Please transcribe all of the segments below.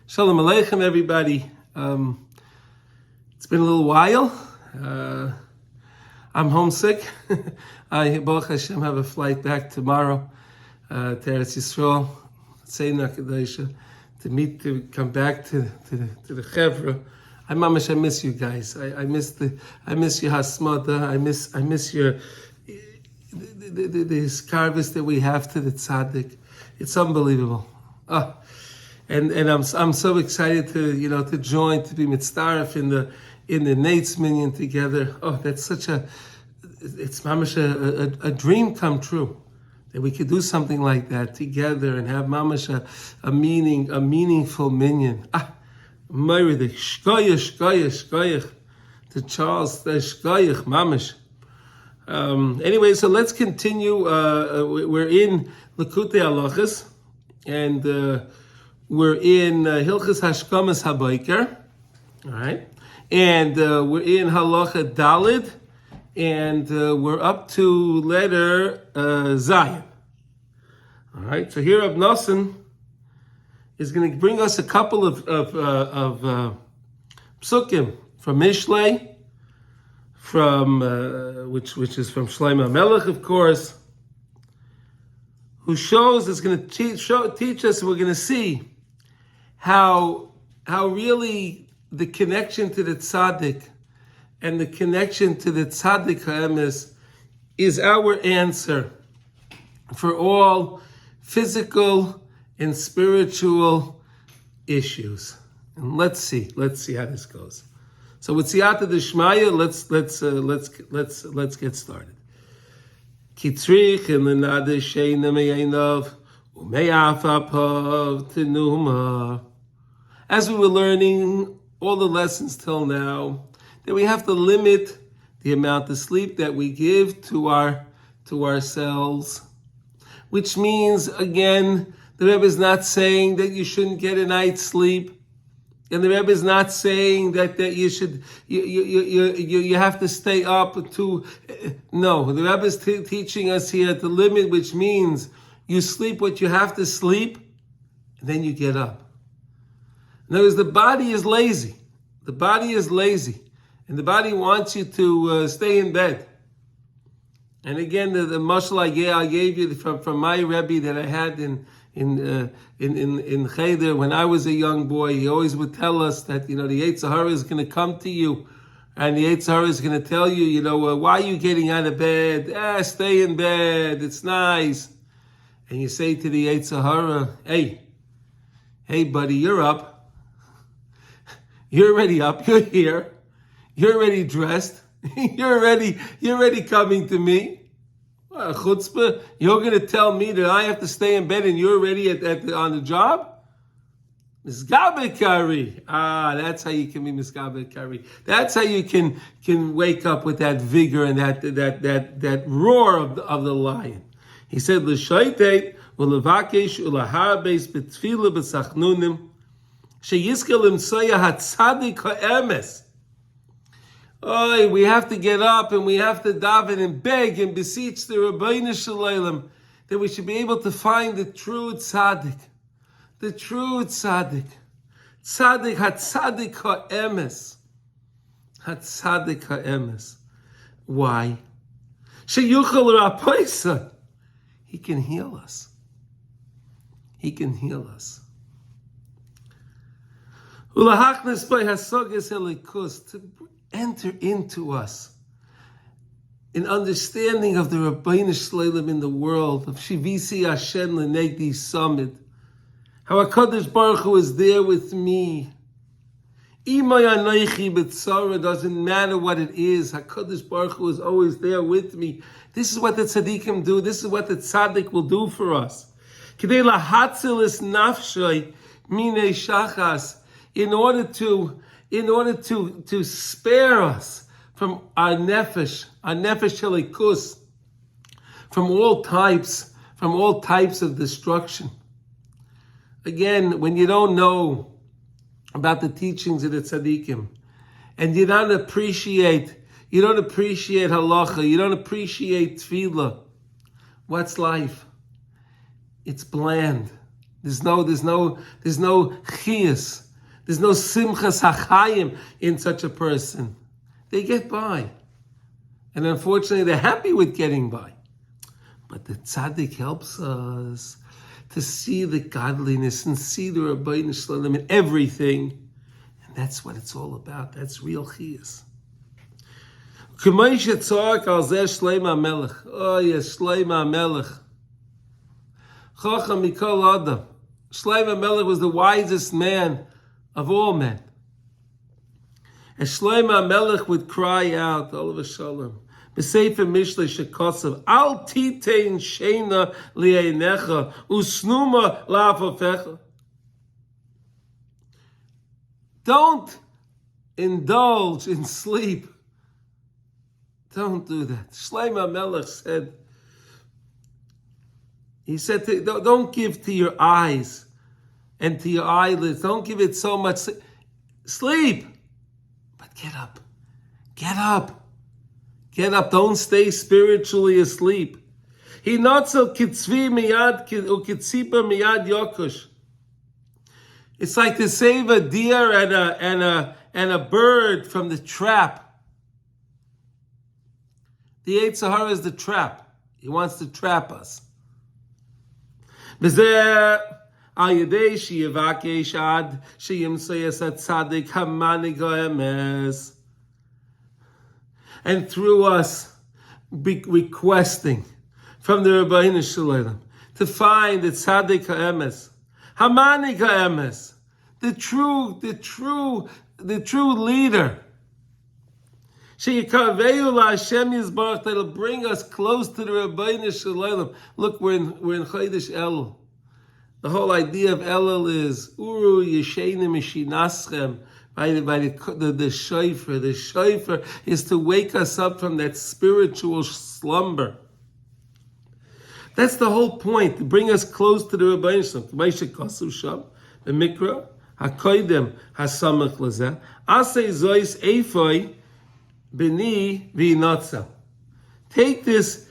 Shalom Aleichem, everybody. It's been a little while. I'm homesick. I, Baruch Hashem, have a flight back tomorrow to Eretz Yisrael, to come back to the Chevra. I miss you guys. I miss your hasmada. I miss your the service that we have to the tzaddik. It's unbelievable. And I'm so excited to join, to be mitzdaref in the Nates Minyan together. Oh, that's it's mamash a dream come true, that we could do something like that together and have mamash a meaningful minyan. Mayri the shkoyach to Charles the shkoyach mamash. Anyway, so let's continue. We're in Likutey Halachos, and we're in Hilchos Hashkamas Habayker, all right? And we're in Halacha Dalid, and we're up to letter Zayin. All right, so here Rab Nosson is going to bring us a couple of psukim from Mishlei, from which is from Shlomo Melech, of course, who shows, it's going to teach us, we're going to see how really the connection to the tzaddik and the connection to the tzaddik ha'emes is our answer for all physical and spiritual issues. And let's see how this goes. So with siyata d'shmaya, let's get started. Kitzrich in the nade sheina me'einav u'me'afapav tenuma. As we were learning all the lessons till now, that we have to limit the amount of sleep that we give to ourselves, which means, again, the Rebbe is not saying that you shouldn't get a night's sleep, and the Rebbe is not saying that you should you have to stay up to. No, the Rebbe is teaching us here to limit, which means you sleep what you have to sleep, and then you get up. In other words, the body is lazy. The body is lazy. And the body wants you to stay in bed. And again, the mashal I gave you from my Rebbe that I had in Cheder when I was a young boy. He always would tell us that, the Yetzer Hara is going to come to you. And the Yetzer Hara is going to tell you, why are you getting out of bed? Stay in bed. It's nice. And you say to the Yetzer Hara, hey, buddy, you're up. You're already up. You're here. You're already dressed. You're already coming to me. Chutzpah, you're going to tell me that I have to stay in bed and you're already on the job? Misgabe Kari. That's how you can be Misgabe Kari. That's how you can wake up with that vigor and that roar of the lion. He said, L'shoitei u'levakesh u'laharbeis b'tfila b'sachnunim sheyizkel imsoya hatzadik ha'emes. Oh, we have to get up and we have to daven and beg and beseech the Rabbeinu Shalom that we should be able to find the true tzaddik. The true tzaddik. Tzaddik hatzadik ha'emes. Hatzadik ha'emes. Why? Sheyuchel rapaisa. He can heal us. He can heal us. Ulahachnes by hasoges elikus, to enter into us an understanding of the Rabbeinu Shalom in the world, of Shivisi Hashem L'negdi Summit, how HaKadosh Baruch Hu is there with me. Imay Anoichi B'tzara, doesn't matter what it is, HaKadosh Baruch Hu is always there with me. This is what the tzaddikim do. This is what the tzaddik will do for us. K'dei lahatzil es nafshay minei shachas, in order to spare us from our nefesh shelikus, from all types of destruction. Again, when you don't know about the teachings of the tzaddikim, and you don't appreciate halacha, you don't appreciate tefillah, what's life? It's bland. There's no chiyus. There's no simchas hachayim in such a person. They get by. And unfortunately, they're happy with getting by. But the tzaddik helps us to see the godliness and see the Rabbeinu Shalom in everything. And that's what it's all about. That's real chiyus. K'may shetzorek al zeh Shlomo HaMelech. Oh yes, Shlomo HaMelech. Chacham mikol adam. Shlomo HaMelech was the wisest man of all men. And Shlomo HaMelech would cry out, Olav Shalom, B'sefer Mishlei shekosav, Al titein sheina li'einecha, usnuma la'afafecha. Don't indulge in sleep. Don't do that. Shlomo HaMelech said, don't give to your eyes and to your eyelids. Don't give it so much sleep. But get up. Get up. Get up. Don't stay spiritually asleep. He not so kitzvi miyad ukitzipa miyad yokush. It's like to save a deer and a bird from the trap. The Yetzer Hara is the trap. He wants to trap us. And through us requesting from the Rabbeinu Shalom to find the tzaddik ha'emes, hamanik ha'emes, the true leader. That'll bring us close to the Rabbeinu Shalom. Look, we're in Chodesh Elul. The whole idea of Elul is Uru Yeshena Mishinaschem, by the shofar. The shofar is to wake us up from that spiritual slumber. That's the whole point, to bring us close to the Rabbeinu Shalom. Moshe Kosu Sham, the Mikra, HaKoidem, HaSamach Lazeh, Asei Zois Eifoi, Bini V'Inotza. Take this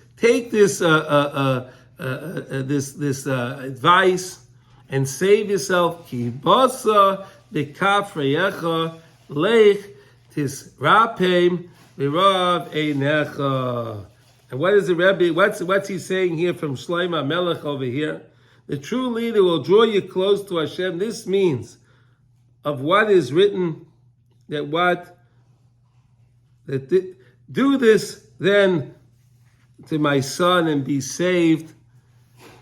advice and save yourself. Ki basa b'kafreyecha leich tis rapem v'rav einecha. And what is the Rebbe? What's he saying here from Shlomo HaMelech over here? The true leader will draw you close to Hashem. This means of what is written that do this then to my son and be saved,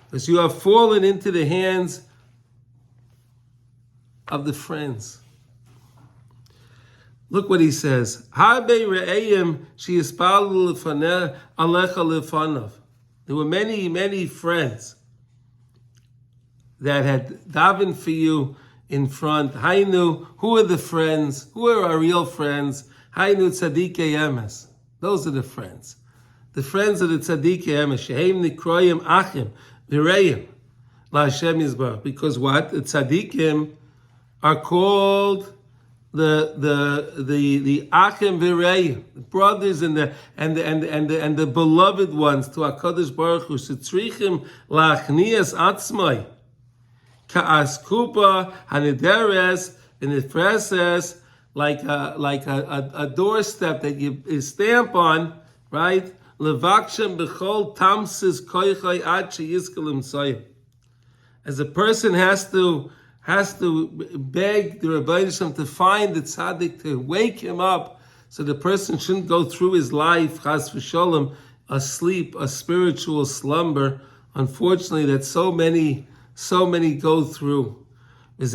because you have fallen into the hands of the friends. Look what he says. There were many friends that had davened for you in front. Hainu, who are the friends? Who are our real friends? Hainu tzadikei emes. Those are the friends. The friends of the tzadikei emes. Shehem nikroyim achim v'reim la'Hashem yizbarach. Because what? The tzadikim are called the achim v'reim, the brothers and the beloved ones to HaKadosh Baruch Hu. Shetzrichim la'achnias atzmai ka'as kupa hanideres v'nifreses, like a doorstep that you stamp on, right? Levakshem b'chol tamsis koichai ad sheyizkalim soyim. As a person has to beg the Rebbeinu Shalom to find the tzaddik, to wake him up, so the person shouldn't go through his life, chas v'sholem, asleep, a spiritual slumber. Unfortunately, that so many go through. Look at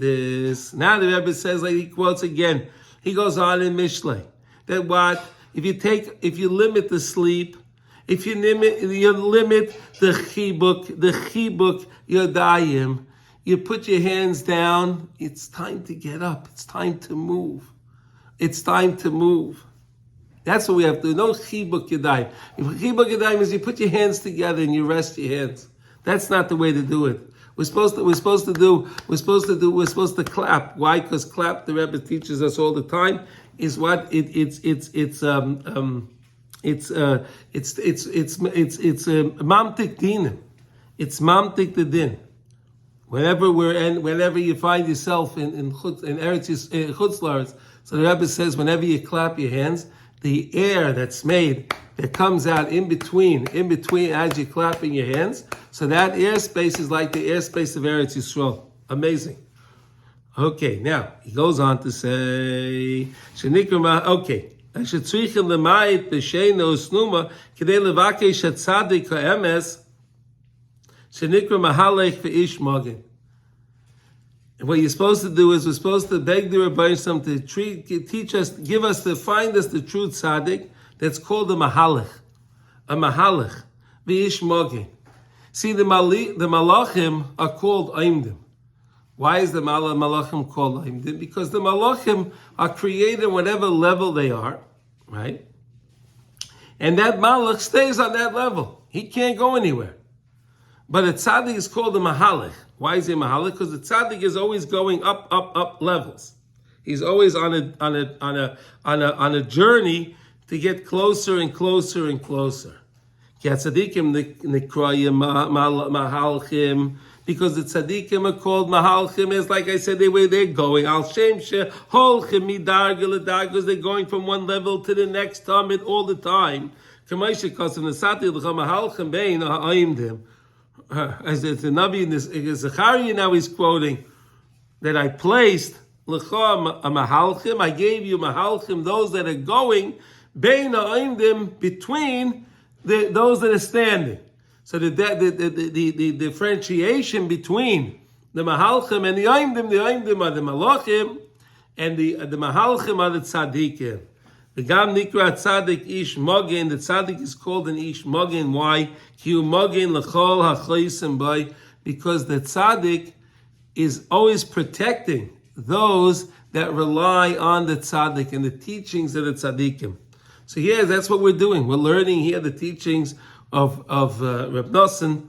this. Now the Rebbe says, like he quotes again, he goes on in Mishlei, that what? If you limit the sleep, if you limit the chibuk yodayim, you put your hands down, it's time to get up, it's time to move. It's time to move. That's what we have to do. No chibuk yadayim. Chibuk yadayim is you put your hands together and you rest your hands. That's not the way to do it. We're supposed to clap. Why? Because clap, the Rebbe teaches us all the time, is what it's mamtik dinim. It's mamtik the din. Whenever you find yourself in Chutz La'aretz, so the Rebbe says, whenever you clap your hands, the air that comes out in between as you're clapping your hands, so that airspace is like the airspace of Eretz Yisrael. Amazing. Okay, now he goes on to say, okay. Shetzrichen lemayit b'sheino snuma k'dei levakesh tzadik ha'emes shenikra mahalech v'ish magin. And what you're supposed to do is we're supposed to beg the Rebbeinu Shalom to teach us, find us the true tzaddik that's called a mahalech v'ish magin. See, the malachim are called aimdim. Why is the malachim called aimdim? Because the malachim are created whatever level they are, right? And that malach stays on that level. He can't go anywhere. But a tzaddik is called a mahalech. Why is he a mahalech? Because the tzaddik is always going up levels. He's always on a journey to get closer and closer and closer. Because the tzaddikim are called mahalchim, as like I said, they're going. Al shem sheholchim midarga ledarga, they're going from one level to the next tamid all the time. As the Nabi in this Zechariah now he's quoting that I placed lecha mahalchim, I gave you mahalchim, those that are going bein ha'oimdim, between those that are standing. So the differentiation between the mahalchim and the oimdim are the malachim, and the mahalchim are the tzaddikim. The gam nikra tzadik ish magin. The tzaddik is called an ish magin. Why? Kiu magin lechol hachleisim bay. Because the tzaddik is always protecting those that rely on the tzaddik and the teachings of the tzaddikim. So here, that's what we're doing. We're learning here the teachings of Reb Nosson,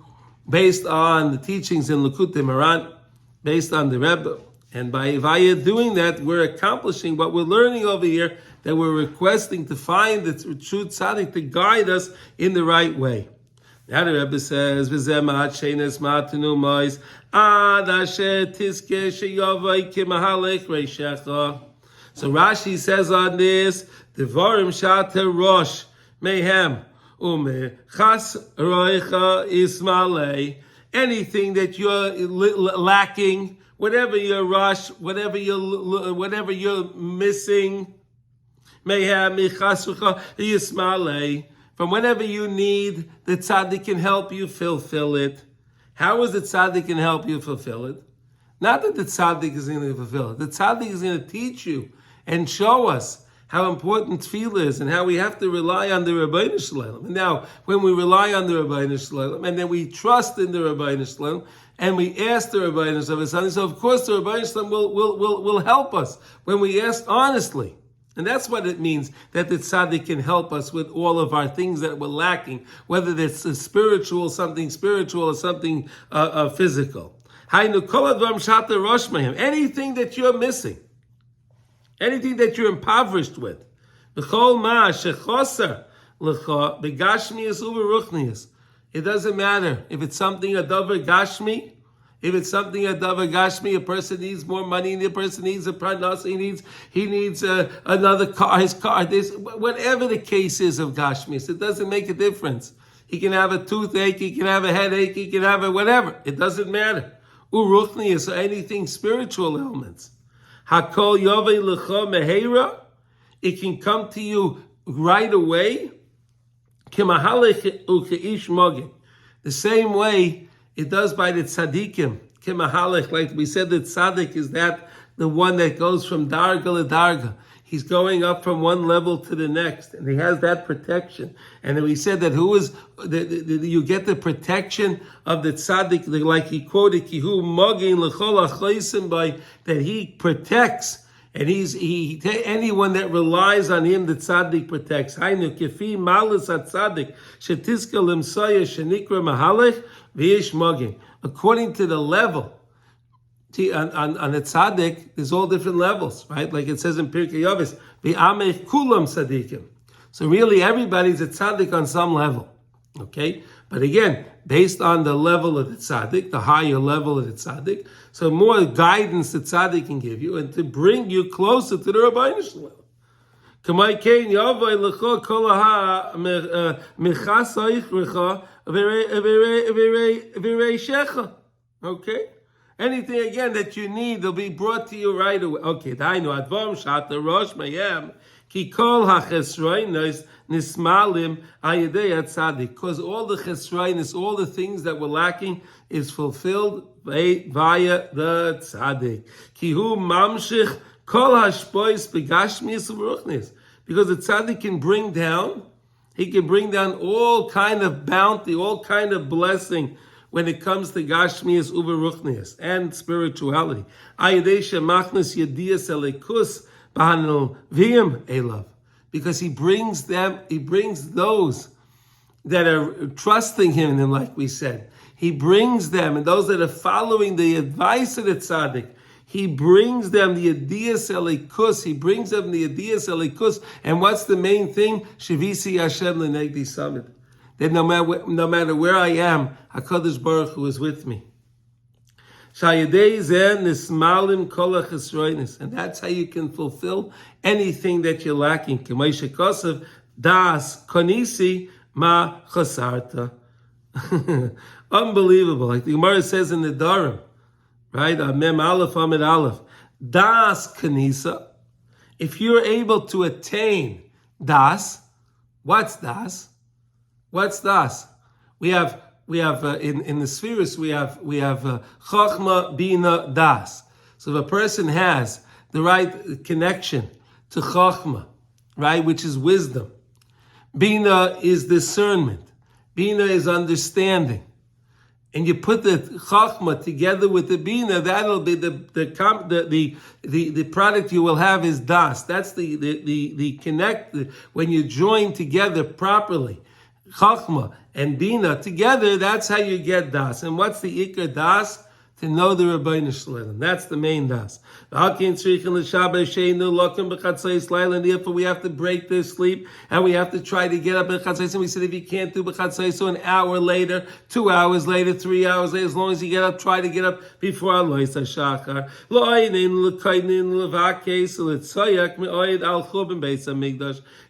based on the teachings in Likutey Moharan, based on the Rebbe. And via doing that, we're accomplishing what we're learning over here, that we're requesting to find the true tzaddik to guide us in the right way. Now the Rebbe says, "V'zeh ma'at sheines ma'atenu mois ad asher tizke sheyovai k'mahalech reishecha." So Rashi says on this, "Devarim shata rosh mehem umechas roicha ismalei." Anything that you're lacking, whatever you're rush, whatever you're missing, mehem mechas roicha ismalei. From whatever you need, the tzaddik can help you fulfill it. How is the tzaddik can help you fulfill it? Not that the tzaddik is going to fulfill it. The tzaddik is going to teach you and show us how important tefillah is and how we have to rely on the Rabbeinu Shalom. And now, when we rely on the Rabbeinu Shalom, and then we trust in the Rabbeinu Shalom, and we ask the Rabbeinu Shalom, so of course the Rabbeinu Shalom will help us when we ask honestly. And that's what it means, that the tzaddik can help us with all of our things that we're lacking, whether it's something spiritual or something physical. Anything that you're missing, anything that you're impoverished with, it doesn't matter if it's something adavar gashmi. If it's something adavar gashmi, a person needs more money, the person needs a pranas, he needs another car, his car, this, whatever the case is of gashmi, it doesn't make a difference. He can have a toothache, he can have a headache, he can have a whatever. It doesn't matter. Uruchnius, or anything spiritual ailments. Hakol yovei lecha mehera, it can come to you right away. Kimahalech ukeish mogin, the same way it does by the tzaddikim. Kimahalech, like we said, the tzaddik is the one that goes from darga to darga. He's going up from one level to the next, and he has that protection. And then we said that you get the protection of the tzaddik, like he quoted, Kihu mogin lechol achleisim, by that he protects And anyone that relies on him, the tzaddik protects. Hainu kefi malus tzaddik shetiska limsoya shenikra mahalech v'yish mogin. According to the level, on the tzaddik, there's all different levels, right? Like it says in Pirkei Avos, v'amech kulam tzaddikim. So really, everybody's a tzaddik on some level, okay? But again, based on the level of the tzaddik, the higher level of the tzaddik, so more guidance the tzaddik can give you and to bring you closer to the Rabbeinu Shalom. Kamay kein yavai lecha kol michas ha'ich v'reishecha. Okay? Anything again that you need will be brought to you right away. Okay, dainu advam shat rosh mayem ki kol ha'chesroinos nismalim ayidei tzaddik. Because all the chesroinos, all the things that were lacking, is fulfilled via the tzaddik. Ki hu mamshich kol hashpois begashmis u'ruchnis. Because the tzaddik can bring down, he can bring down all kind of bounty, all kind of blessing when it comes to gashmias uveruchnias and spirituality. Ayidei shemachnas yedias elikus b'hanul v'yim elav. Because he brings those that are trusting him, like we said. He brings them, and those that are following the advice of the tzaddik, he brings them the Yediyas Elikus. He brings them the Yediyas Elikus. And what's the main thing? Shavisi Hashem L'negdi Samid. That no matter where I am, HaKadosh Baruch Hu is with me. Shayedei zeh nismalim kol ha'chesroinos. And that's how you can fulfill anything that you're lacking. K'may shekosav das konisi ma chasarta. Unbelievable. Like the Gemara says in the Dharam, right? Mem Aleph Amid Aleph. Das kanisa. If you're able to attain das, what's das? What's das? We have in the spheres we have chachma, bina, das. So if a person has the right connection to chachma, right, which is wisdom, bina is discernment, bina is understanding, and you put the chachma together with the bina, that'll be the product you will have is das. That's the connect when you join together properly. Chachma and Bina together, that's how you get das. And what's the Ikar das? To know the Rabbeinu Shalom. That's the main das. Therefore, we have to break their sleep and we have to try to get up at Chatzais. And we said if you can't do B'chatzais, so an hour later, 2 hours later, 3 hours later, as long as you get up, try to get up before Alois HaShachar.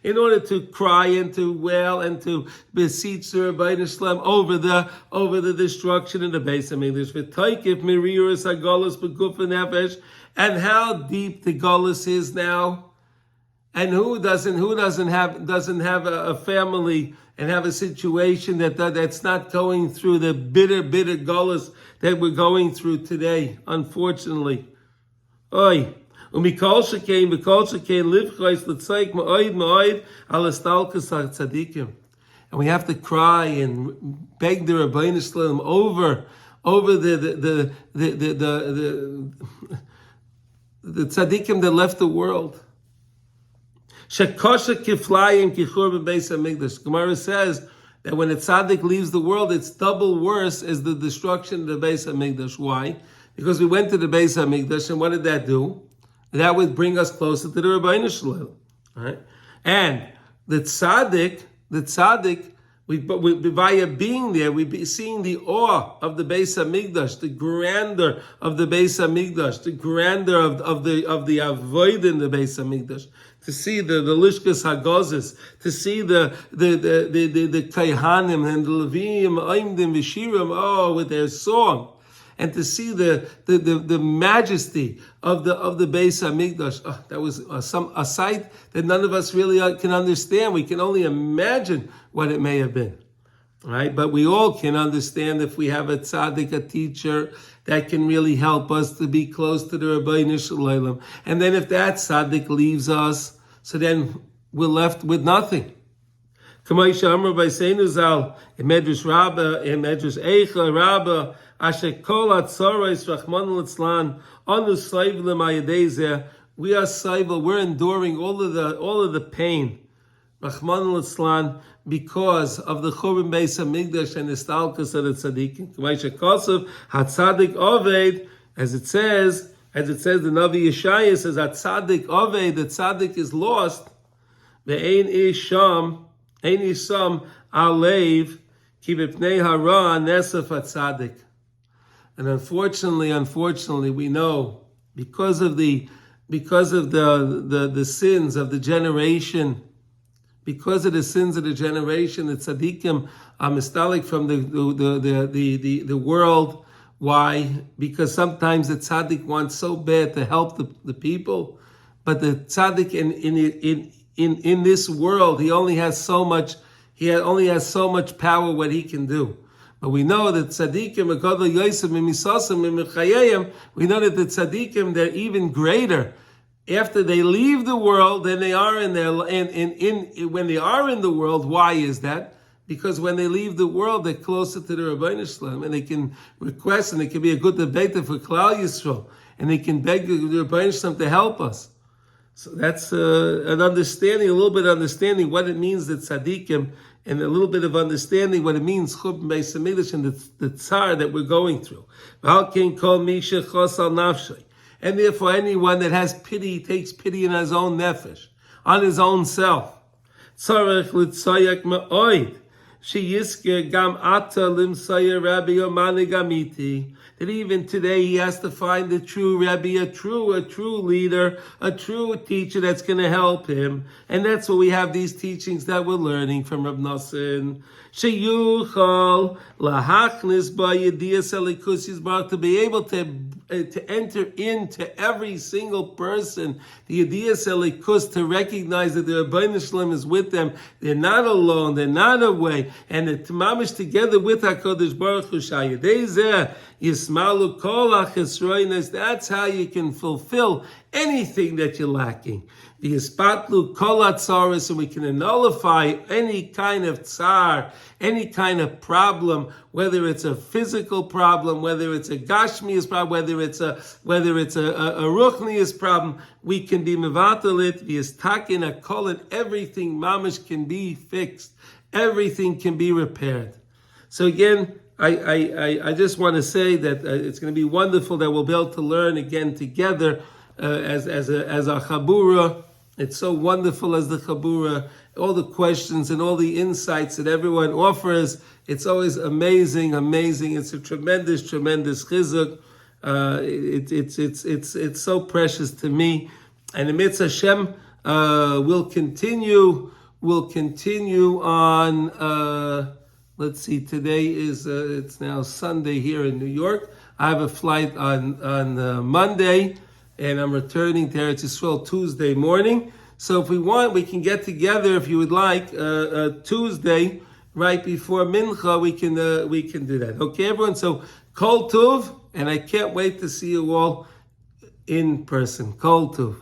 In order to cry and to wail and to beseech the Rabbeinu Shalom over the destruction of the Beis HaMikdash. And how deep the Golus is now, and who doesn't have a family and have a situation that's not going through the bitter Golus that we're going through today, unfortunately. Oy. And we have to cry and beg the Rabbeinu Shalom over the tzaddikim that left the world. Gemara says that when a tzaddik leaves the world, it's double worse as the destruction of the Beis HaMikdash. Why? Because we went to the Beis HaMikdash, and what did that do? That would bring us closer to the Rabbeinu Shalom. Right? And the tzaddik, via being there, we'd be seeing the awe of the Beis HaMikdash, the grandeur of the Beis HaMikdash, the grandeur of the avoid in the Beis HaMikdash, to see the Lishkas HaGozes, to see the Kaihanim and the Levim, Oimdim, Vishirim, with their song, and to see the majesty of the Beis HaMikdash. That was a sight that none of us really can understand. We can only imagine what it may have been, right? But we all can understand if we have a tzaddik, a teacher, that can really help us to be close to the Rabbeinu Shalom. And then if that tzaddik leaves us, so then we're left with nothing. K'may Amar B'Seinu Zal, in Medrash Rabbah, in Medrash Eicha Rabbah, Asher Kol HaTzoros Rachmana Litzlan Anu Sleiv L'Mayadei Zeh We are saival. We're enduring all of the pain, Rahman al-Islam, because of the Churban Beis Hamikdash and the stalkus of the tzaddikim. Tzadik Oved, as it says, the Navi Yeshaya says, Tzadik Oved, the tzaddik is lost. The Ein Isham Alev Ki B'pnei Hara Nesef Tzadik. And unfortunately, we know because of the sins of the generation. Because of the sins of the generation, the tzaddikim are mistalik from the world. Why? Because sometimes the tzaddik wants so bad to help the people, but the tzaddik in this world, he only has so much. He only has so much power what he can do. But we know that tzaddikim, we know that the tzaddikim, they're even greater after they leave the world than they are when they are in the world. Why is that? Because when they leave the world, they're closer to the Rabbeinu Shalom, and they can request, and they can be a good debater for Klal Yisrael, and they can beg the Rabbeinu Shalom to help us. So that's an understanding, a little bit of understanding what it means that tzaddikim, and a little bit of understanding what it means Churban Beis Hamikdash and the tsar that we're going through. And therefore, anyone that has pity, takes pity in his own nefesh, on his own self. That even today he has to find a true Rebbe, a true leader, a true teacher that's going to help him. And that's why we have these teachings that we're learning from Reb Nosson. Sheyuchal lahachnis ba'yediyas elikus yisbarach, to be able to enter into every single person, the yediyas elikus, to recognize that the Rebbeinu Shalom is with them. They're not alone. They're not away, and the mamish together with Hakadosh Baruch Hu. Shayadei Yismalu kol achesroinus. That's how you can fulfill anything that you're lacking. The Yispatlu kol hatzaros, and we can nullify any kind of tsar, any kind of problem, whether it's a physical problem, whether it's a gashmius problem, whether it's a ruchnius problem. We can be mevatel it. The yistakin akol, and everything mamish can be fixed. Everything can be repaired. So again, I just want to say that it's going to be wonderful that we'll be able to learn again together as a chabura. It's so wonderful as the chabura, all the questions and all the insights that everyone offers. It's always amazing. It's a tremendous chizuk. It's so precious to me. And the Mitzvah Hashem will continue on. Let's see. Today is it's now Sunday here in New York. I have a flight on Monday, and I'm returning to Eretz Yisrael Tuesday morning. So if we want, we can get together, if you would like, Tuesday right before Mincha. We can do that. Okay, everyone. So Kol Tuv, and I can't wait to see you all in person. Kol Tuv.